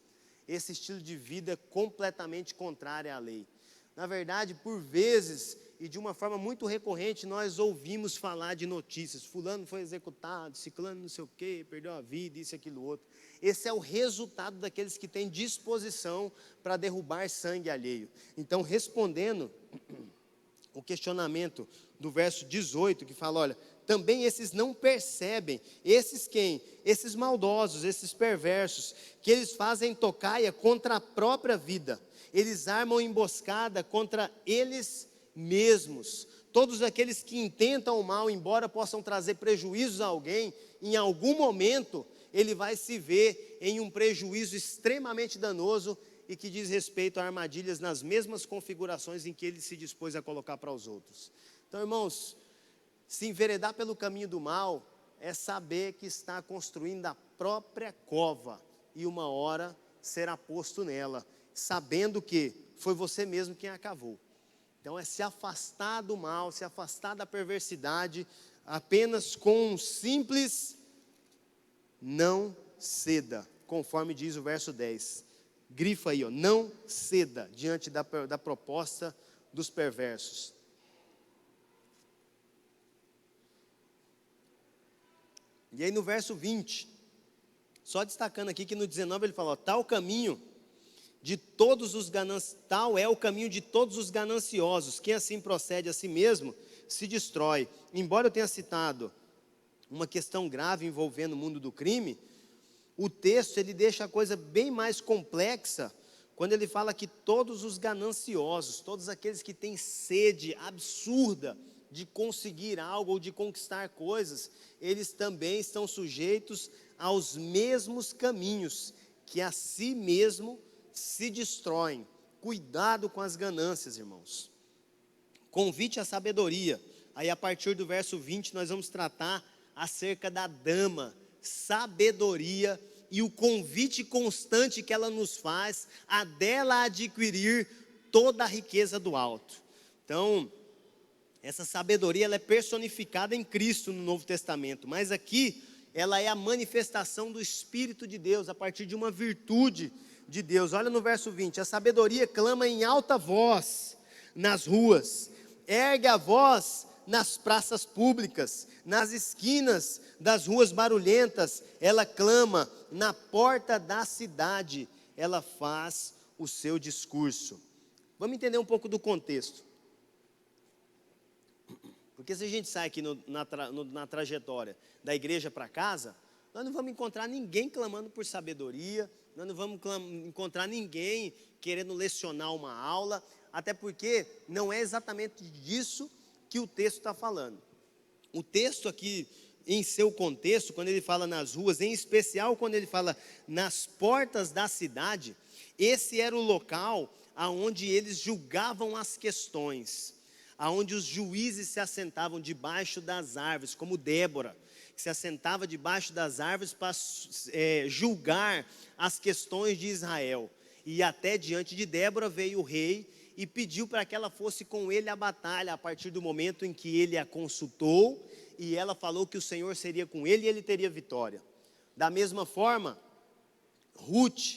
esse estilo de vida completamente contrário à lei. Na verdade, por vezes, e de uma forma muito recorrente, nós ouvimos falar de notícias, fulano foi executado, ciclano não sei o quê, perdeu a vida, isso, aquilo, outro. Esse é o resultado daqueles que têm disposição para derrubar sangue alheio. Então, respondendo o questionamento do verso 18, que fala, olha, também esses não percebem, esses quem? Esses maldosos, esses perversos, que eles fazem tocaia contra a própria vida, eles armam emboscada contra eles mesmos. Todos aqueles que intentam o mal, embora possam trazer prejuízos a alguém, em algum momento ele vai se ver em um prejuízo extremamente danoso e que diz respeito a armadilhas nas mesmas configurações em que ele se dispôs a colocar para os outros. Então, irmãos, se enveredar pelo caminho do mal é saber que está construindo a própria cova e uma hora será posto nela, sabendo que foi você mesmo quem a cavou. Então é se afastar do mal, se afastar da perversidade, apenas com um simples não ceda, conforme diz o verso 10. Grifa aí, ó, não ceda diante da proposta dos perversos. E aí no verso 20, só destacando aqui que no 19 ele fala, ó, tal é o caminho de todos os gananciosos, quem assim procede a si mesmo se destrói. Embora eu tenha citado uma questão grave envolvendo o mundo do crime, o texto ele deixa a coisa bem mais complexa, quando ele fala que todos os gananciosos, todos aqueles que têm sede absurda de conseguir algo ou de conquistar coisas, eles também estão sujeitos aos mesmos caminhos, que a si mesmo se destroem. Cuidado com as ganâncias, irmãos. convite à sabedoria. Aí a partir do verso 20 nós vamos tratar acerca da dama, sabedoria, e o convite constante que ela nos faz a dela adquirir toda a riqueza do alto. Então, essa sabedoria ela é personificada em Cristo no Novo Testamento, mas aqui ela é a manifestação do Espírito de Deus, a partir de uma virtude de Deus. Olha no verso 20, a sabedoria clama em alta voz nas ruas, ergue a voz nas praças públicas, nas esquinas das ruas barulhentas, ela clama, na porta da cidade, ela faz o seu discurso. Vamos entender um pouco do contexto. Porque se a gente sai aqui na trajetória da igreja para casa, nós não vamos encontrar ninguém clamando por sabedoria, nós não vamos encontrar ninguém querendo lecionar uma aula, até porque não é exatamente disso que o texto está falando. O texto aqui, em seu contexto, quando ele fala nas ruas, em especial quando ele fala nas portas da cidade, esse era o local aonde eles julgavam as questões, aonde os juízes se assentavam debaixo das árvores, como Débora, que se assentava debaixo das árvores para julgar as questões de Israel. E até diante de Débora veio o rei e pediu para que ela fosse com ele à batalha, a partir do momento em que ele a consultou, e ela falou que o Senhor seria com ele e ele teria vitória. Da mesma forma, Ruth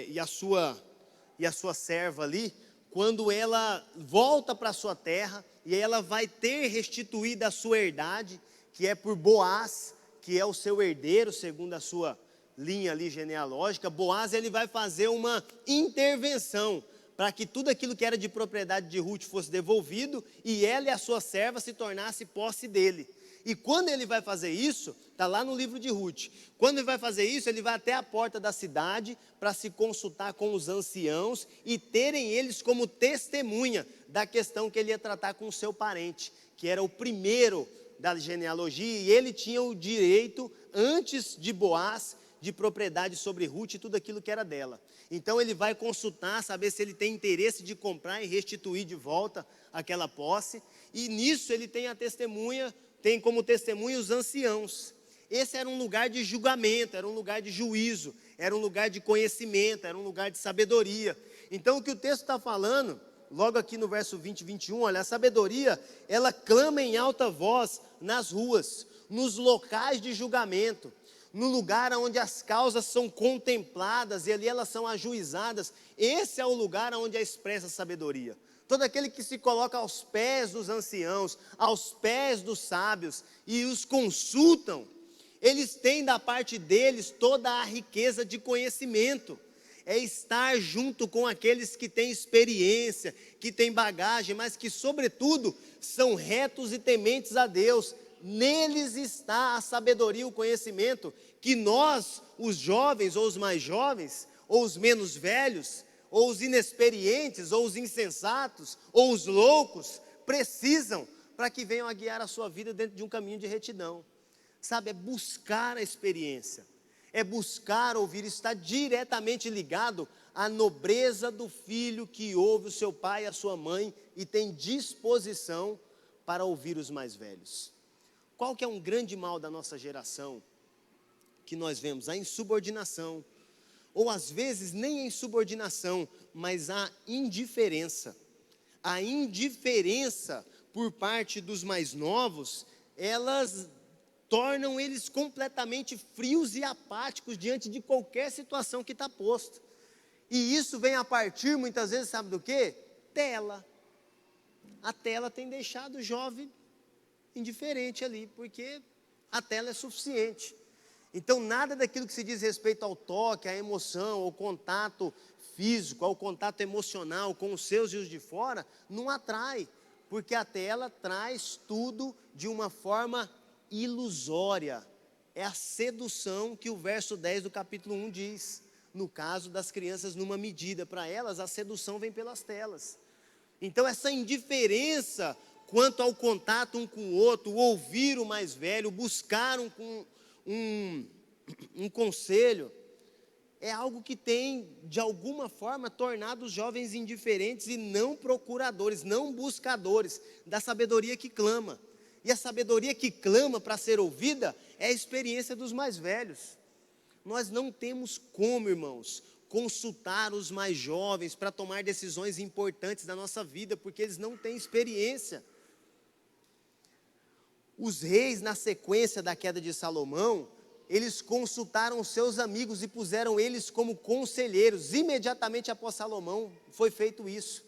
e a sua serva ali, quando ela volta para a sua terra, e ela vai ter restituída a sua herdade, que é por Boaz, que é o seu herdeiro, segundo a sua linha ali genealógica. Boaz, ele vai fazer uma intervenção, para que tudo aquilo que era de propriedade de Ruth fosse devolvido, e ela e a sua serva se tornasse posse dele. E quando ele vai fazer isso, está lá no livro de Ruth, quando ele vai fazer isso, ele vai até a porta da cidade, para se consultar com os anciãos, e terem eles como testemunha, da questão que ele ia tratar com o seu parente, que era o primeiro da genealogia, e ele tinha o direito, antes de Boaz, de propriedade sobre Ruth e tudo aquilo que era dela. Então ele vai consultar, saber se ele tem interesse de comprar e restituir de volta aquela posse, e nisso ele tem a testemunha, tem como testemunha os anciãos. Esse era um lugar de julgamento, era um lugar de juízo, era um lugar de conhecimento, era um lugar de sabedoria. Então o que o texto está falando, logo aqui no verso 20 e 21, olha, a sabedoria, ela clama em alta voz nas ruas, nos locais de julgamento, no lugar onde as causas são contempladas e ali elas são ajuizadas. Esse é o lugar onde é expressa a sabedoria. Todo aquele que se coloca aos pés dos anciãos, aos pés dos sábios e os consultam, eles têm da parte deles toda a riqueza de conhecimento. É estar junto com aqueles que têm experiência, que têm bagagem, mas que sobretudo são retos e tementes a Deus. Neles está a sabedoria e o conhecimento que nós, os jovens ou os mais jovens, ou os menos velhos, ou os inexperientes, ou os insensatos, ou os loucos, precisam para que venham a guiar a sua vida dentro de um caminho de retidão. Sabe, é buscar a experiência, é buscar ouvir, está diretamente ligado à nobreza do filho que ouve o seu pai e a sua mãe e tem disposição para ouvir os mais velhos. Qual que é um grande mal da nossa geração que nós vemos? A insubordinação, ou às vezes nem a insubordinação, mas a indiferença. A indiferença por parte dos mais novos, elas tornam eles completamente frios e apáticos diante de qualquer situação que está posta. E isso vem a partir, muitas vezes, sabe do quê? Tela. A tela tem deixado o jovem indiferente ali, porque a tela é suficiente. Então nada daquilo que se diz respeito ao toque, à emoção, ao contato físico, ao contato emocional com os seus e os de fora, não atrai, porque a tela traz tudo de uma forma ilusória. É a sedução que o verso 10 do capítulo 1 diz. No caso das crianças, numa medida, para elas a sedução vem pelas telas. Então essa indiferença quanto ao contato um com o outro, o ouvir o mais velho, buscar um conselho, é algo que tem, de alguma forma, tornado os jovens indiferentes e não procuradores, não buscadores da sabedoria que clama. E a sabedoria que clama para ser ouvida é a experiência dos mais velhos. Nós não temos como, irmãos, consultar os mais jovens para tomar decisões importantes da nossa vida, porque eles não têm experiência. Os reis, na sequência da queda de Salomão, eles consultaram seus amigos e puseram eles como conselheiros. Imediatamente após Salomão foi feito isso.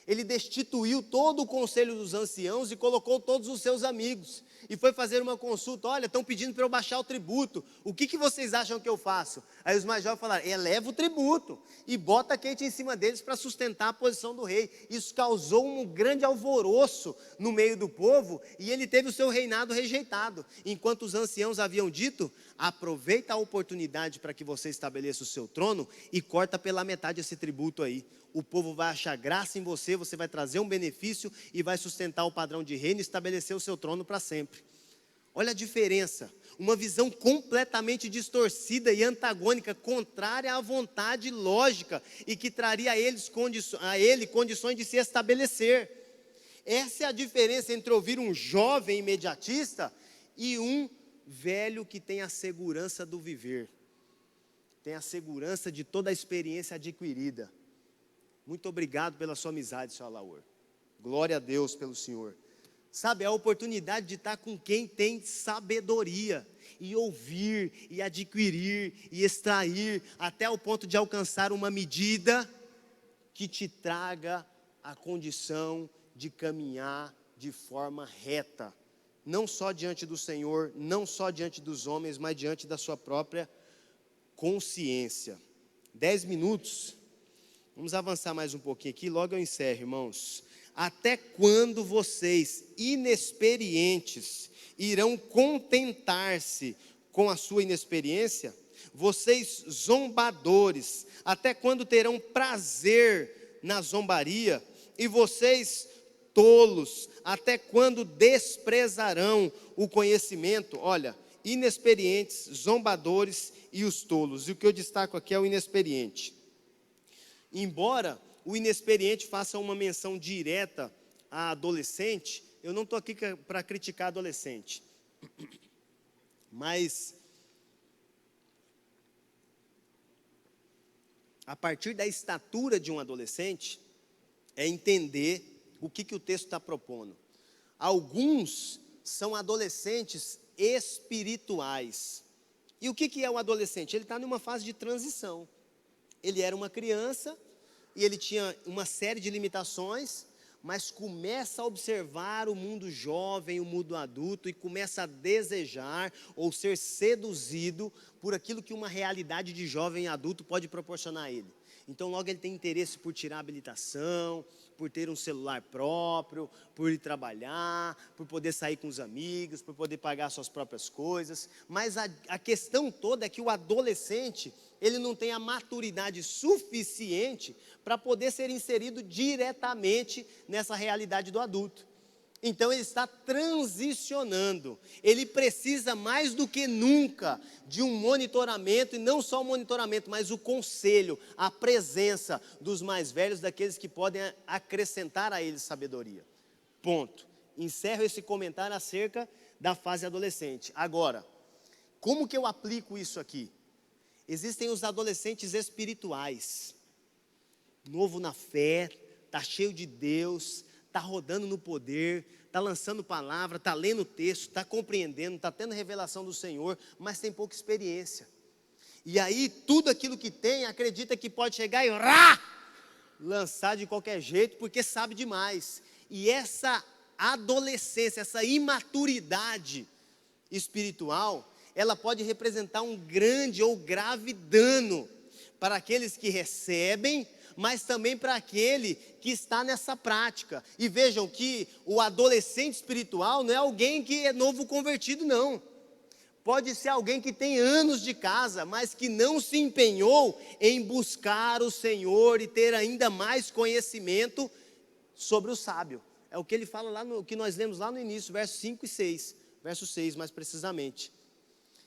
Ele destituiu todo o conselho dos anciãos e colocou todos os seus amigos. E foi fazer uma consulta: olha, estão pedindo para eu baixar o tributo, o que vocês acham que eu faço? Aí os mais jovens falaram: eleva o tributo e bota quente em cima deles para sustentar a posição do rei. Isso causou um grande alvoroço no meio do povo, e ele teve o seu reinado rejeitado. Enquanto os anciãos haviam dito: aproveita a oportunidade para que você estabeleça o seu trono e corta pela metade esse tributo aí. O povo vai achar graça em você, você vai trazer um benefício e vai sustentar o padrão de reino e estabelecer o seu trono para sempre. Olha a diferença, uma visão completamente distorcida e antagônica, contrária à vontade lógica e que traria a ele condições de se estabelecer. Essa é a diferença entre ouvir um jovem imediatista e um velho que tem a segurança do viver, tem a segurança de toda a experiência adquirida. Muito obrigado pela sua amizade, Sr. Alaor. Glória a Deus pelo Senhor. Sabe, é a oportunidade de estar com quem tem sabedoria, e ouvir, e adquirir, e extrair, até o ponto de alcançar uma medida que te traga a condição de caminhar de forma reta. Não só diante do Senhor, não só diante dos homens, mas diante da sua própria consciência. 10 minutos. Vamos avançar mais um pouquinho aqui, logo eu encerro, irmãos. Até quando vocês, inexperientes, irão contentar-se com a sua inexperiência? Vocês, zombadores, até quando terão prazer na zombaria? E vocês, tolos, até quando desprezarão o conhecimento? Olha, inexperientes, zombadores e os tolos. E o que eu destaco aqui é o inexperiente. Embora o inexperiente faça uma menção direta a adolescente, eu não estou aqui para criticar adolescente, mas a partir da estatura de um adolescente, é entender o que o texto está propondo. Alguns são adolescentes espirituais. E o que é um adolescente? Ele está numa fase de transição. Ele era uma criança e ele tinha uma série de limitações, mas começa a observar o mundo jovem, o mundo adulto, e começa a desejar ou ser seduzido por aquilo que uma realidade de jovem e adulto pode proporcionar a ele. Então logo ele tem interesse por tirar a habilitação, por ter um celular próprio, por ir trabalhar, por poder sair com os amigos, por poder pagar suas próprias coisas. Mas a questão toda é que o adolescente, ele não tem a maturidade suficiente para poder ser inserido diretamente nessa realidade do adulto. Então ele está transicionando, ele precisa mais do que nunca de um monitoramento, e não só o monitoramento, mas o conselho, a presença dos mais velhos, daqueles que podem acrescentar a ele sabedoria. Ponto. Encerro esse comentário acerca da fase adolescente. Agora, como que eu aplico isso aqui? Existem os adolescentes espirituais, novo na fé, está cheio de Deus, está rodando no poder, está lançando palavra, está lendo o texto, está compreendendo, está tendo revelação do Senhor, mas tem pouca experiência. E aí, tudo aquilo que tem, acredita que pode chegar e lançar de qualquer jeito, porque sabe demais. E essa adolescência, essa imaturidade espiritual, ela pode representar um grande ou grave dano para aqueles que recebem, mas também para aquele que está nessa prática. E vejam que o adolescente espiritual não é alguém que é novo convertido, não. Pode ser alguém que tem anos de casa, mas que não se empenhou em buscar o Senhor e ter ainda mais conhecimento sobre o sábio. É o que ele fala lá, que nós lemos lá no início, versos 5 e 6, verso 6 mais precisamente.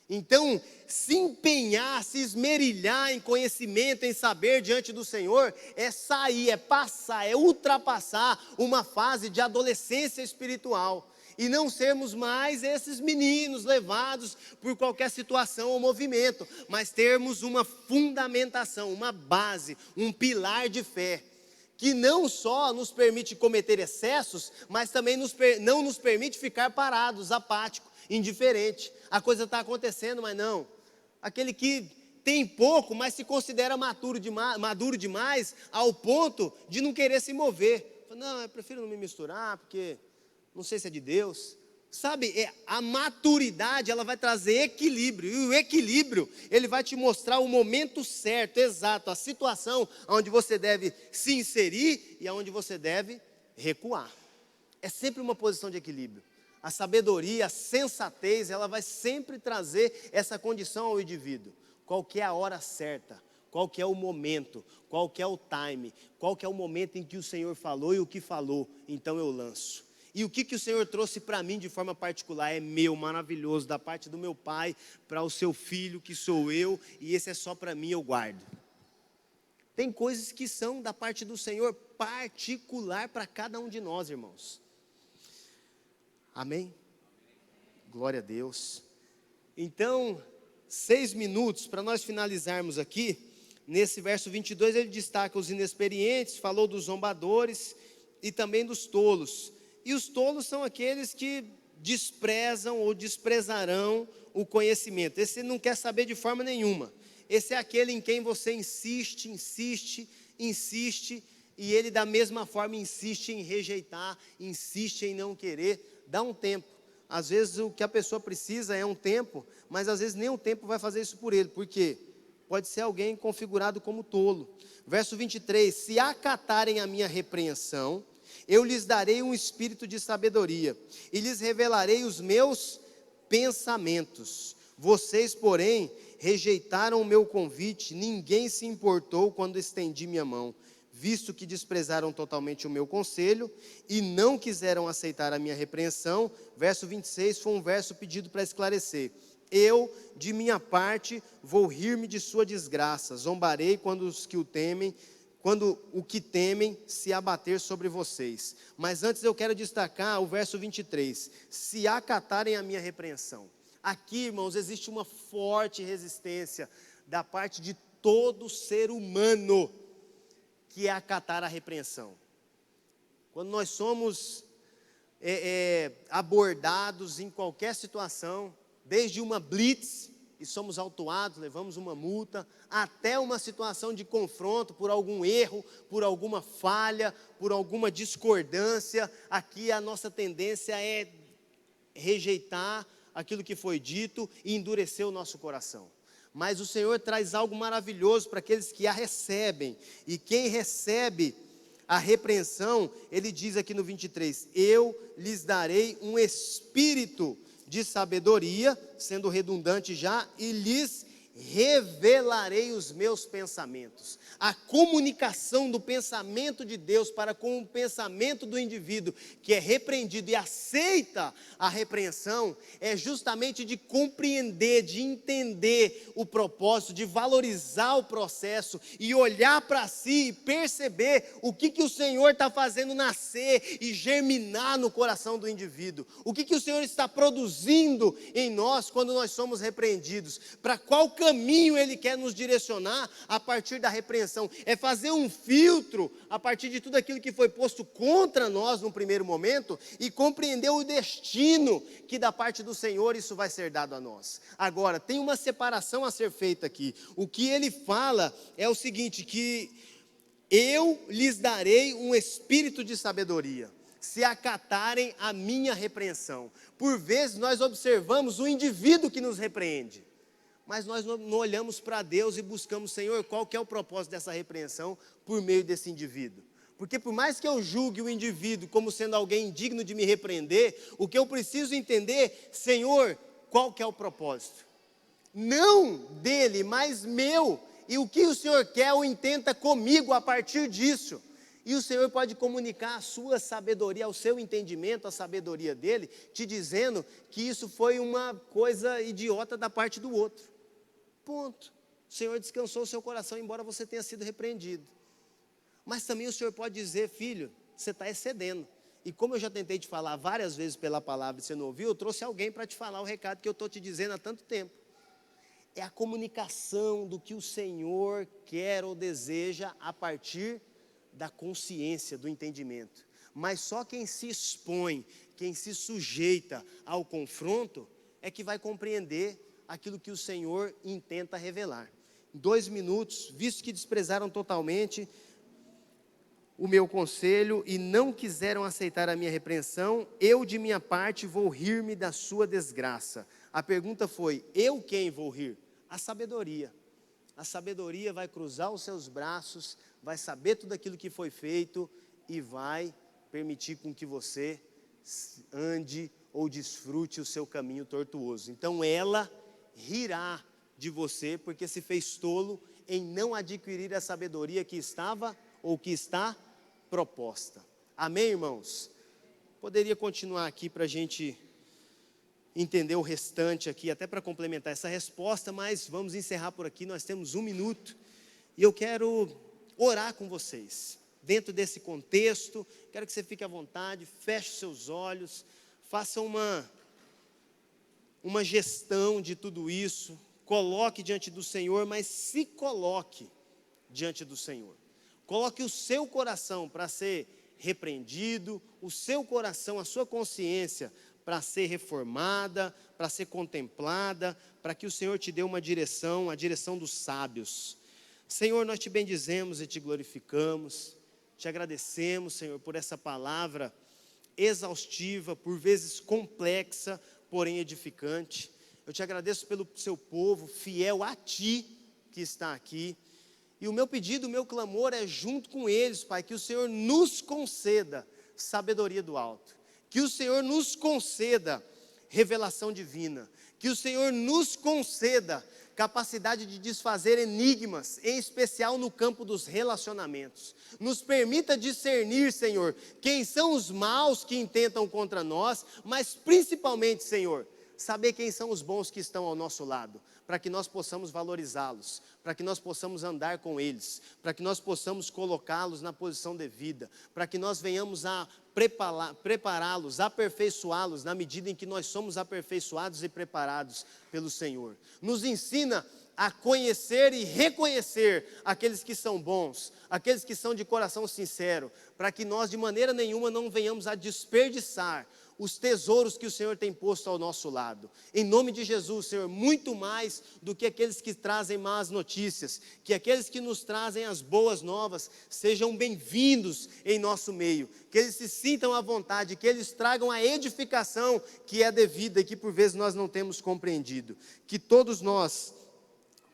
Então, se empenhar, se esmerilhar em conhecimento, em saber diante do Senhor, é sair, é passar, é ultrapassar uma fase de adolescência espiritual. E não sermos mais esses meninos levados por qualquer situação ou movimento, mas termos uma fundamentação, uma base, um pilar de fé, que não só nos permite cometer excessos, mas também não nos permite ficar parados, apáticos, indiferentes. A coisa está acontecendo, mas não. Aquele que tem pouco, mas se considera maduro demais, ao ponto de não querer se mover. Não, eu prefiro não me misturar, porque não sei se é de Deus. Sabe, a maturidade, ela vai trazer equilíbrio, e o equilíbrio, ele vai te mostrar o momento certo, exato, a situação onde você deve se inserir e aonde você deve recuar. É sempre uma posição de equilíbrio. A sabedoria, a sensatez, ela vai sempre trazer essa condição ao indivíduo. Qual que é a hora certa? Qual que é o momento? Qual que é o time? Qual que é o momento em que o Senhor falou e o que falou? Então eu lanço. E o que o Senhor trouxe para mim de forma particular é meu, maravilhoso, da parte do meu Pai, para o seu filho, que sou eu, e esse é só para mim, eu guardo. Tem coisas que são da parte do Senhor particular para cada um de nós, irmãos. Amém? Glória a Deus. Então, 6 minutos para nós finalizarmos aqui. Nesse verso 22 ele destaca os inexperientes, falou dos zombadores e também dos tolos. E os tolos são aqueles que desprezam ou desprezarão o conhecimento. Esse não quer saber de forma nenhuma. Esse é aquele em quem você insiste, e ele da mesma forma insiste em rejeitar, insiste em não querer. Dá um tempo. Às vezes o que a pessoa precisa é um tempo, mas às vezes nem o tempo vai fazer isso por ele. Por quê? Pode ser alguém configurado como tolo. Verso 23, se acatarem a minha repreensão, eu lhes darei um espírito de sabedoria, e lhes revelarei os meus pensamentos. Vocês, porém, rejeitaram o meu convite, ninguém se importou quando estendi minha mão, visto que desprezaram totalmente o meu conselho, e não quiseram aceitar a minha repreensão. Verso 26 foi um verso pedido para esclarecer. Eu, de minha parte, vou rir-me de sua desgraça, zombarei quando o que temem se abater sobre vocês. Mas antes eu quero destacar o verso 23, se acatarem a minha repreensão. Aqui, irmãos, existe uma forte resistência da parte de todo ser humano, que é acatar a repreensão. Quando nós somos abordados em qualquer situação, desde uma blitz, e somos autuados, levamos uma multa, até uma situação de confronto por algum erro, por alguma falha, por alguma discordância, aqui a nossa tendência é rejeitar aquilo que foi dito e endurecer o nosso coração. Mas o Senhor traz algo maravilhoso para aqueles que a recebem, e quem recebe a repreensão, ele diz aqui no 23, eu lhes darei um espírito de sabedoria, sendo redundante já, e lhes revelarei os meus pensamentos. A comunicação do pensamento de Deus para com o pensamento do indivíduo que é repreendido e aceita a repreensão, é justamente de compreender, de entender o propósito, de valorizar o processo e olhar para si e perceber o que o Senhor está fazendo nascer e germinar no coração do indivíduo. O que o Senhor está produzindo em nós quando nós somos repreendidos, para qual caminho Ele quer nos direcionar a partir da repreensão. É fazer um filtro a partir de tudo aquilo que foi posto contra nós no primeiro momento e compreender o destino que da parte do Senhor isso vai ser dado a nós. Agora, tem uma separação a ser feita aqui. O que ele fala é o seguinte, que eu lhes darei um espírito de sabedoria, se acatarem a minha repreensão. Por vezes nós observamos o indivíduo que nos repreende, mas nós não olhamos para Deus e buscamos, Senhor, qual que é o propósito dessa repreensão por meio desse indivíduo. Porque por mais que eu julgue o indivíduo como sendo alguém indigno de me repreender, o que eu preciso entender, Senhor, qual que é o propósito? Não dele, mas meu. E o que o Senhor quer ou intenta comigo a partir disso? E o Senhor pode comunicar a sua sabedoria, o seu entendimento, a sabedoria dele, te dizendo que isso foi uma coisa idiota da parte do outro. Ponto. O Senhor descansou o seu coração, embora você tenha sido repreendido. Mas também o Senhor pode dizer: filho, você está excedendo. E como eu já tentei te falar várias vezes pela palavra e você não ouviu, eu trouxe alguém para te falar o recado que eu estou te dizendo há tanto tempo. É a comunicação do que o Senhor quer ou deseja a partir da consciência, do entendimento. Mas só quem se expõe, quem se sujeita ao confronto, é que vai compreender aquilo que o Senhor intenta revelar. Em 2 minutos, visto que desprezaram totalmente o meu conselho e não quiseram aceitar a minha repreensão, eu de minha parte vou rir-me da sua desgraça. A pergunta foi: eu quem vou rir? A sabedoria. A sabedoria vai cruzar os seus braços, vai saber tudo aquilo que foi feito e vai permitir com que você ande ou desfrute o seu caminho tortuoso. Então ela rirá de você, porque se fez tolo em não adquirir a sabedoria que estava ou que está proposta. Amém, irmãos? Poderia continuar aqui para a gente entender o restante aqui, até para complementar essa resposta, mas vamos encerrar por aqui. Nós temos 1 minuto e eu quero orar com vocês. Dentro desse contexto, quero que você fique à vontade, feche seus olhos, faça uma gestão de tudo isso, coloque diante do Senhor, mas se coloque diante do Senhor. Coloque o seu coração para ser repreendido, o seu coração, a sua consciência para ser reformada, para ser contemplada, para que o Senhor te dê uma direção, a direção dos sábios. Senhor, nós te bendizemos e te glorificamos, te agradecemos, Senhor, por essa palavra exaustiva, por vezes complexa, porém edificante. Eu te agradeço pelo seu povo fiel a ti que está aqui. E o meu pedido, o meu clamor é junto com eles, Pai, que o Senhor nos conceda sabedoria do alto, que o Senhor nos conceda revelação divina, que o Senhor nos conceda capacidade de desfazer enigmas, em especial no campo dos relacionamentos. Nos permita discernir, Senhor, quem são os maus que intentam contra nós, mas principalmente, Senhor, saber quem são os bons que estão ao nosso lado, para que nós possamos valorizá-los, para que nós possamos andar com eles, para que nós possamos colocá-los na posição devida, para que nós venhamos a prepará-los, aperfeiçoá-los, na medida em que nós somos aperfeiçoados e preparados pelo Senhor. Nos ensina a conhecer e reconhecer aqueles que são bons, aqueles que são de coração sincero, para que nós de maneira nenhuma não venhamos a desperdiçar os tesouros que o Senhor tem posto ao nosso lado. Em nome de Jesus, Senhor, muito mais do que aqueles que trazem más notícias, que aqueles que nos trazem as boas novas sejam bem-vindos em nosso meio, que eles se sintam à vontade, que eles tragam a edificação que é devida e que por vezes nós não temos compreendido. Que todos nós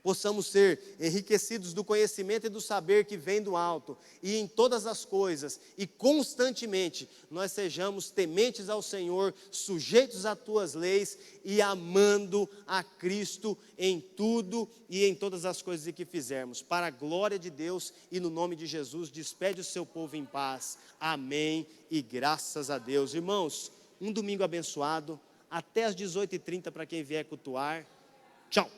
possamos ser enriquecidos do conhecimento e do saber que vem do alto, e em todas as coisas, e constantemente, nós sejamos tementes ao Senhor, sujeitos às tuas leis, e amando a Cristo em tudo e em todas as coisas que fizermos, para a glória de Deus, e no nome de Jesus, despede o seu povo em paz, amém, e graças a Deus. Irmãos, um domingo abençoado, até às 18h30 para quem vier cultuar, tchau.